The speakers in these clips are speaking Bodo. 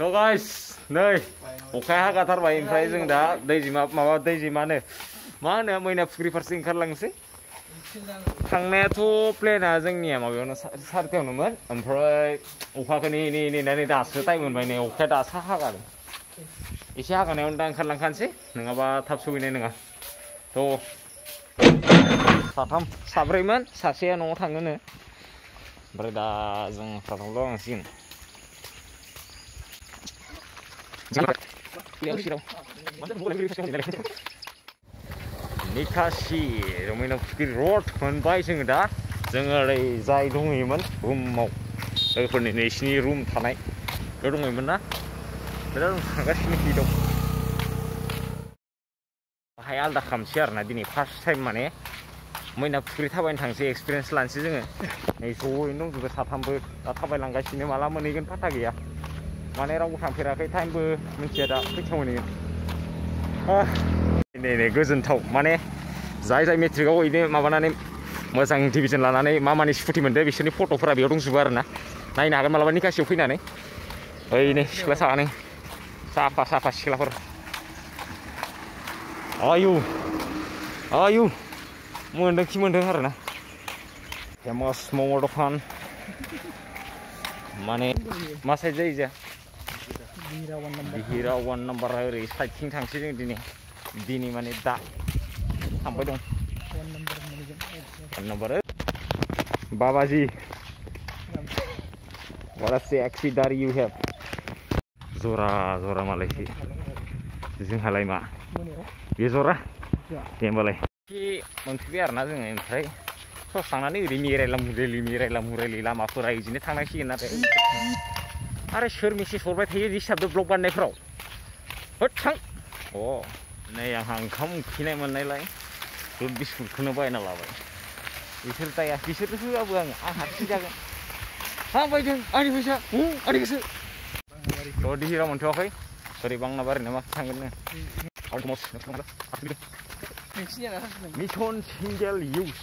So guys, नै अखाया हागाथारबाय ओमफ्राय जों दा दैजिमानो मा होनो मैनाफुख्रि फारसे ओंखारलांसै थांनायाथ' प्लेना जोंनिया माबायावनो 4टायावनोमोन ओमफ्राय अखाखौ नेनानै दासो टाइम मोनबाय नै अखाया दासो हागादों एसे हागानायावनो दा ओंखारलांखानोसै नङाबा थाब सहैनाय नङा थ' साब्रैमोन सासेया न'आव थाङोनो ओमफ्राय दा जों साथामल' लांसिगोन Nikashi, Mwinafukri road मोनबाय जोङो दा जोङो ओरै जाय दङैमोन रुमाव लोगोफोरनि नैसिनि रुम थानाय बेयाव दङैमोन ना दा थांगासिनो दं बाहाय आलदा खालामसै आरोना दिनै फार्स्ट टाइम माने Mwinafukri थाबायनो थांसै एक्सपिरियेन्स लानोसै जोङो नै ज'यैनो दंजोबो साथामबो दा थाबायलांगासिनो माला मोनहैगोन फाथा गैया माने रावबो थांफेराखै टाइमबो मिथिया दा खैथायाव मोनहैगोन नै गोजोनथाव माने जाय मेट्रिकआव ओरैनो माबानानै मोजां डिभिजन लानानै मानि स्कुटि मोनदो बिसोरनि फट'फोरा बेयाव दंजोबो आरोना नायनो हागोन मालाबा निकासियाव फैनानै ओइनै सिख्ला सानै साफा सिख्लाफोर आयु मोनदों आरोना फेमास मम' दखान माने मा साइड जायो जा बिहिरा 1 नाम्बार ओरै साइडथिं थांसै जों दिनै माने दा थांबाय दं 1 number Babaji what a sexy daddy you have जरा मालायसै जोंहालाय मा बे जरा दे होमबालाय मोनफैबाय आरोना जोङो ओमफ्राय सस थांनानै ओरै मेरायला लामाफोरा बिदिनो थांनांसिगोन नाथाय आरो सोर मेसेज हरबाय थायो दिस्टार्बदो ब्लग बानायनायफ्राव होद थां नै आंहा ओंखाम उखैनाय मोननायलाय दुध बिस्कुटखौनो बायना लाबाय बिसोर जाया बिसोरथ' होआबो आं हारसिं जागोन आं बायदों आंनि फैसा आंनि गोसो थ' दिहिरा मोनथ'वाखै ओरै बांनाबारि नामा थांगोन नों मिथन single use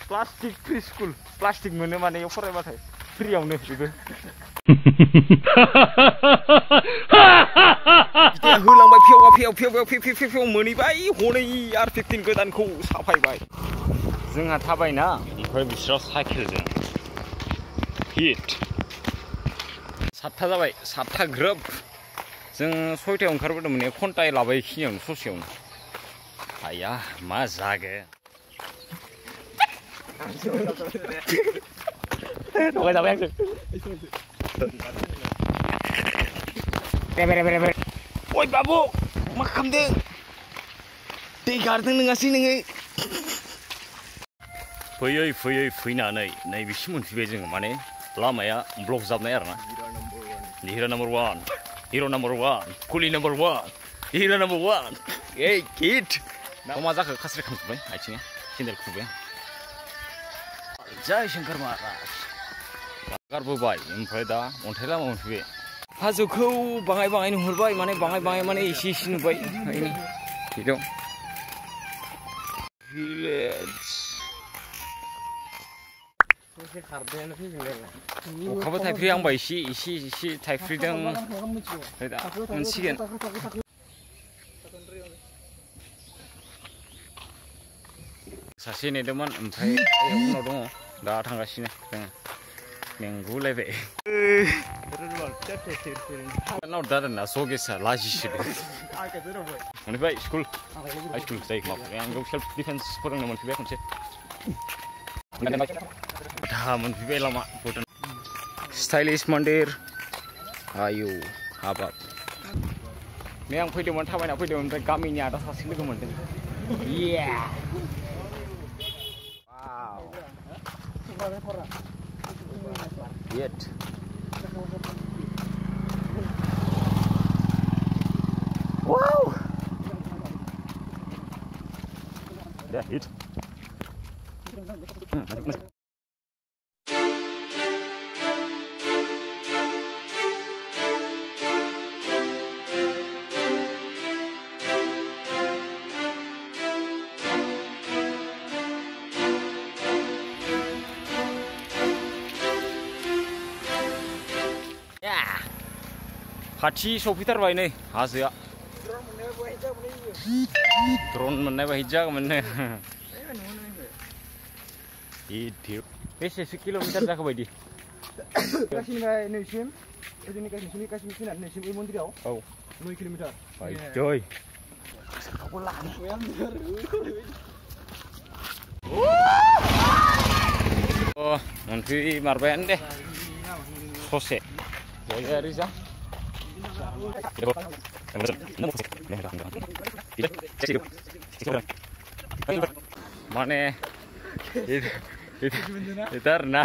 plastic free school plastic मोनो माने इयाव फरायबाथाय फ्रियावनो बेबो होलांबाय फेव मोनहैबाय हनै आर 15 गोदानखौ साफायबाय जोंहा थाबायना ओमफ्राय बिस्रा साइकेलजों हिट 7था जाबाय 7था ग्रोब जों 6टायाव ओंखारबोदोंमोन 1 घन्टा लाबाय बेखिनियावनो ससेयावनो आया मा जागोन थगायजाबाय आंजों ओइ बाबु मा खालामदों दै गारदों नङासै नोङो फैयै फैनानै नैबेसिम मोनफैबाय जोङो माने लामाया ब्लक जाबनाय आरोना हिरो नाम्बार 1 कुलि नाम्बार 1 हिरो नाम्बार 1 ओइ किड मा जाखो खास्रि खालामजोब्बाय आथिङा सेन्देल खुबाय जय शंकर महाराज गारबोबाय ओमफ्राय दा अन्थाइ लामा मोनफैबाय हाजोखौ बाङाय नुहुरबाय माने बाङाय माने एसे नुबाय ओरैनो दं भिलेज अखाबो थाइफ्रि आंबा एसे थाइफ्रिदों दा मोनसिगोन सासे नेदोंमोन ओमफ्राय उनाव दङ दा थांगासिनो जोङो मेंगुलायबाय नावदाना सगेसा लाजिसोदो मोनफैबाय स्कुल हाइ स्कुल जायो आंखौ सेल्फ डिफेन्स फोरोंनो मोनफैबाय खनसे मोनफैबाय लामा स्टाइलिश मन्दिर आयौ हाबाब नै आं फैदोंमोन थाबायना फैदोंमोन ओमफ्राय गामिनि आदा सासे लोगो मोनदों Yet. Wow. Der hit. खाथि सफैथारबाय नै हाजोआ ड्रन मोननाय बायदि जागौमोननो बेसेसो किल'मिटार जाखो बायदि निकासिनिफ्राय नैसिम ओजों निकासिनिसिम फैनानै नैसिम ओइ मन्दिराव औ 9 किल'मिटार जय मोनफैमारबायानो दे ससे जायगायारि जा माने itu arna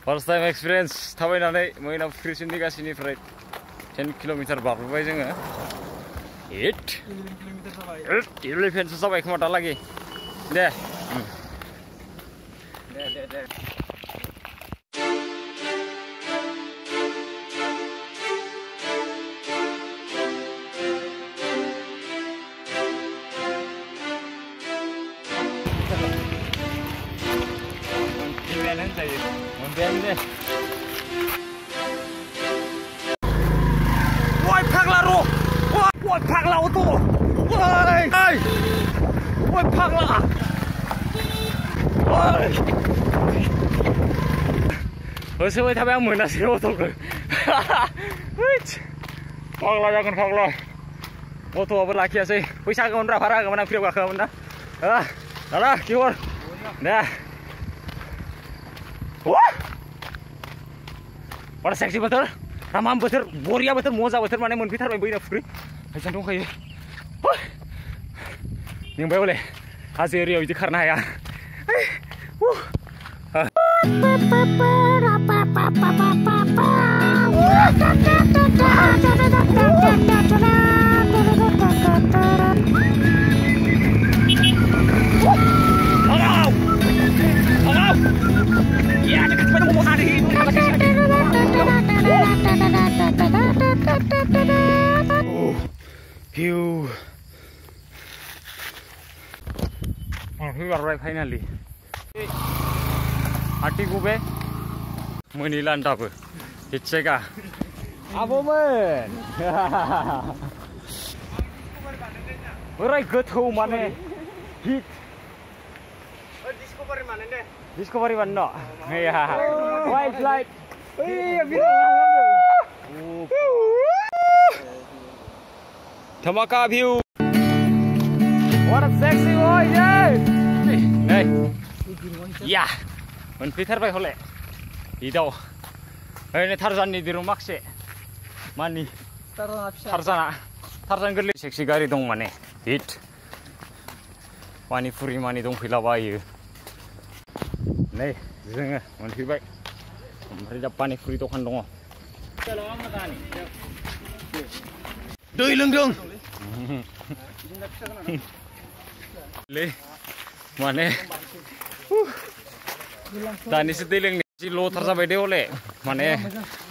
first time experience Thabaina Mwinafukri Nikasi Nifrai 10 km बारबोबाय जोङो 11 जाबाय खोमा दालागै दे Woi phagla ro woi phagla auto woi woi phagla woi होसोबाय थाबाय आं मोनासै अट'खौ फाग्ला जागोन फाग्ला अट'आबो लाखियासै फैसा होगौमोन रा भारा होगौमोन आं फ्रियाव गाखोआमोन ना दादा खिहर दे Pada seksi betul, ramam betul, boria betul, moza betul, mana menfitar Mwinafukri, macam tu kayak, yang baik boleh, hasil rio itu karena ya, ya dekat pada ngomong hari ini. Hiu. Hiu arrived finally. Hati gue, menilan tahu. Hitsega. Apa men? Berai getau mana? Hit. Discovery mana deh? Discovery mana? Ya. Wildlife. Thamaka view. What a sexy boy, yeah. Hey. Yeah. Menfitarबाय hole. Idaw. Ini Tarzan ni di rumah sih. Mani. Tarzan goरलै sexy गारि दं माने. Hit. Mwinafukri mani dं फैलाबायो. नै जोङो मोनफैबाय. ओमफ्राय दा पानिफुरि दखान दङ दै लोंदों ले माने दानिसो दै लोंनाय जि लथार जाबाय दे हले माने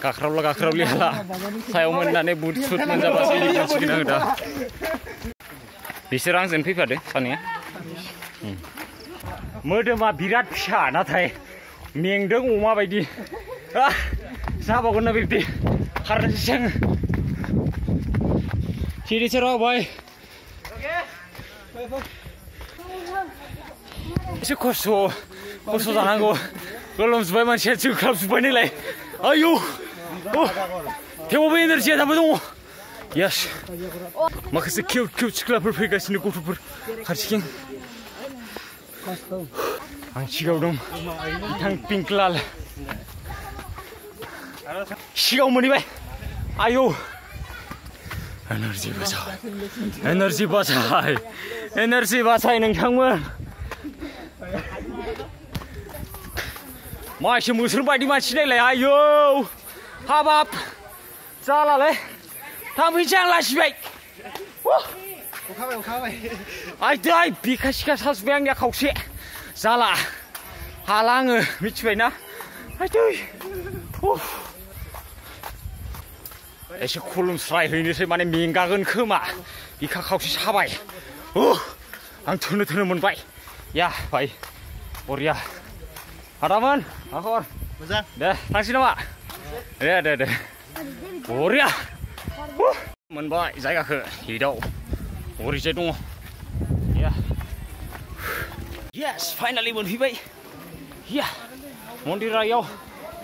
गाख्रावलि हाला सायाव मोननानै बुट सुट मोनजाबासो मोनसिगोन आङो दा बिसोर आंजों फैफादो सानैया मोदोमा बिराद फिसा नाथाय मेंदों अमा बायदि जाबावगोन ना बिब्दि खारनोसै आङो सिरिसो रावबाय एसे खस्थ' जानांगौ गोलोमजोब्बाय मानसिया जोख्लाबजोब्बाय नालाय आयौ थेवबो एनार्जिया दाबो दङ येस माखासे किउट सिख्लाफोर फैगासिनो गथ'फोर हारसिं आं सिगाङाव दं बिथां पिंकलाल सिगाङाव मोनहैबाय आयौ एनार्जि बासाय नोंथांमोन मा एसे मोस्रोम बायदि मानसि नायलाय आयौ हाबाब जालालै थांफैनोसै आं लासिबाय आइ बिखा सिखा साजोब्बाय आंनिया खावसे जाला हाला आङो मिथिबायना आइदै एसे खुलुमस्रायहैनोसै माने मेंगागोन खोमा बिखा खावसे साबाय आं थोनो मोनबाय या भाई बरिया आदामोन मा खबर मोजां दे थांसै नामा दे बरिया मोनबाय जायगाखौ हिटआव ओरैजाय दङ yes finally मोनफैबाय या मन्दिरायाव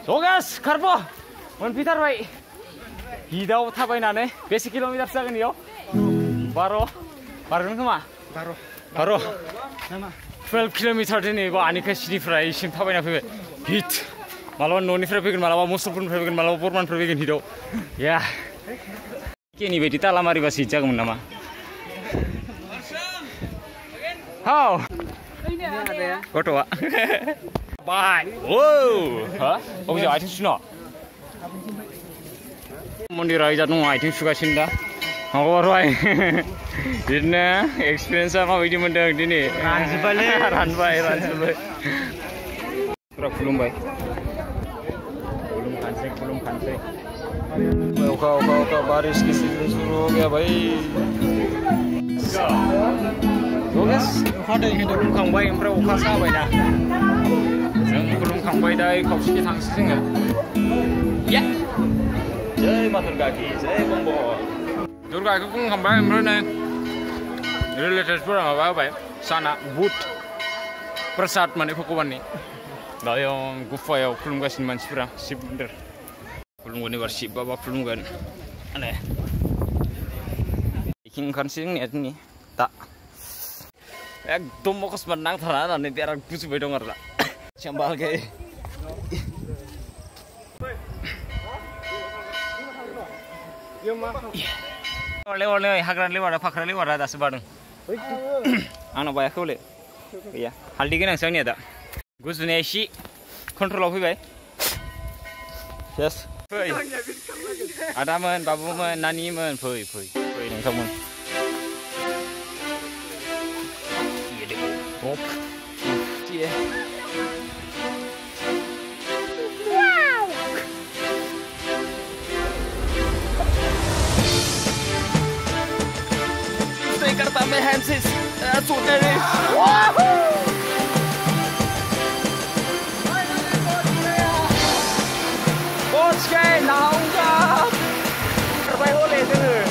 जगास खारबो मोनफैथारबाय हिटआव थाबायनानै बेसे किल'मिटारसो जागोन इयाव 12 खोमा 12 किल'मिटार दिनै निकासिनिफ्राय सिम थाबायना फैबाय हिट मालाबा न'निफ्राय फैगोन मालाबा मुसलपुरनिफ्राय फैगोन मालाबा बरमानिफ्राय फैगोन हिटआव या केनि बायदि ताला मारिबासो हिट जागौमोन नामा हाव गथ'आ बाय ओ हा अबे आथिं सुनो मन्दिरा इजा दङ आथिं सुगासिनो दा हगारबाय बिदिनो एक्सपिरियेन्सआ माबायदि मोनदों दिनै रानबाय पुरा खुलुमबाय खुलुमखानोसै अखा बारिश किसी दिन शुरू हो गया भाई खुलुमखांबाय ओमफ्राय अखा साबायना जों खुलुमखांबाय दा खावसेथि थांसै जोङो या जय मा दुर्गा की जय बम्ब दुर्गाखौ खुलुमखांबाय ओमफ्राय नै रिलेटिभ्सफोरा माबा होबाय साना बुट प्रसाद माने भगबाननि दायो गुफायाव खुलुमगासिनो मानसिफोरा शिब मन्दिर खुलुमगोन एबार शिब बाबा खुलुमगोन माने बेखिनि ओंखारनोसै जोंनिया दिनै दा एकदम अकस्मात नांथारा होननानै बिराद गुजुबाय दं आरो दा सिम्बालकै हरले हाग्रानि लेवारा फाख्रा लेवारा दासो बारदों आंनाव बायाखै हले गैया हालदै गोनांसो आंनिया दा गुजुनाया एसे कन्ट्रलाव फैबाय फै आदामोन बाबुमोन नानिमोन फै नोंथांमोन करता मैं हैंड से सोते रहे पहुंच गए नहाऊंगा भाई हो लेते हैं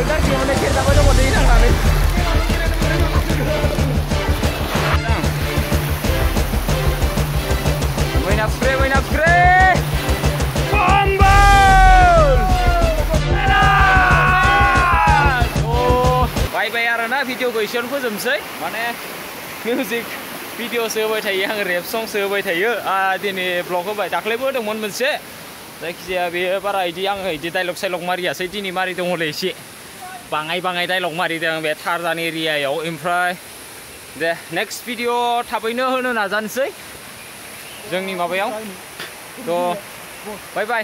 उधर की हमने खेला वो जो नहीं ना हमें Mwinafukri बाय आरोना भिडिअखौ एसेयावनो फोजोबनोसै माने मिउजिक भिडिअसो होबाय थायो आं रेप संसो होबाय थायो दिनै ब्लग होबाय दाख्लैबो होदोंमोन मोनसे जायखिजाया बेयो बारा इदि आङो इदि डायलग साइलग मारियासै दिनै मारिदों हले एसे बाङाय डायलग मारिदों बे टारजान एरियायाव ओमफ्राय दे नेक्स्ट भिडिअ थाबैनो होनो नाजानोसै जोंनि माबायाव थ' बाय